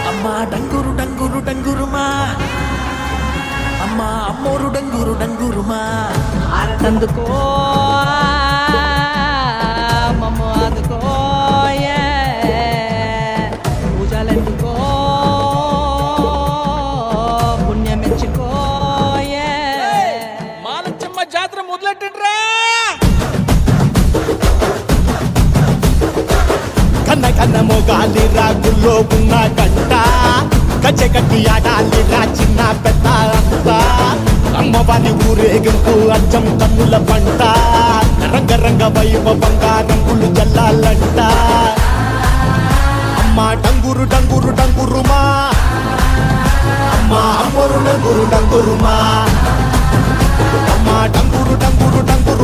అమ్మా డంగురు డంగురు డంగురుమా, అమ్మా అమ్మోరు డంగురు డంగురుమా, అందుకో మమ్మ అందుకో పూజలెందుకో పుణ్యమెచ్చుకో మాలచ్చమ్మ జాతర మొదలెట్టండ్రా. కన్న కన్న మొగాలి రాగుల్లో ఉన్న గంట గచ్చగట్టి ఆడాలి రా చిన్న పెద్ద అంతా అమ్మవారి ఊరేగింపు అచ్చం కన్నుల పంట రంగరంగ వైభవంగా రంగులు జల్లాలంట అమ్మ డంగురు డంగురు డంగురుమా అమ్మ అమ్మోరు డంగురు డంగురుమా అమ్మ డంగురు డంగురు డంగురు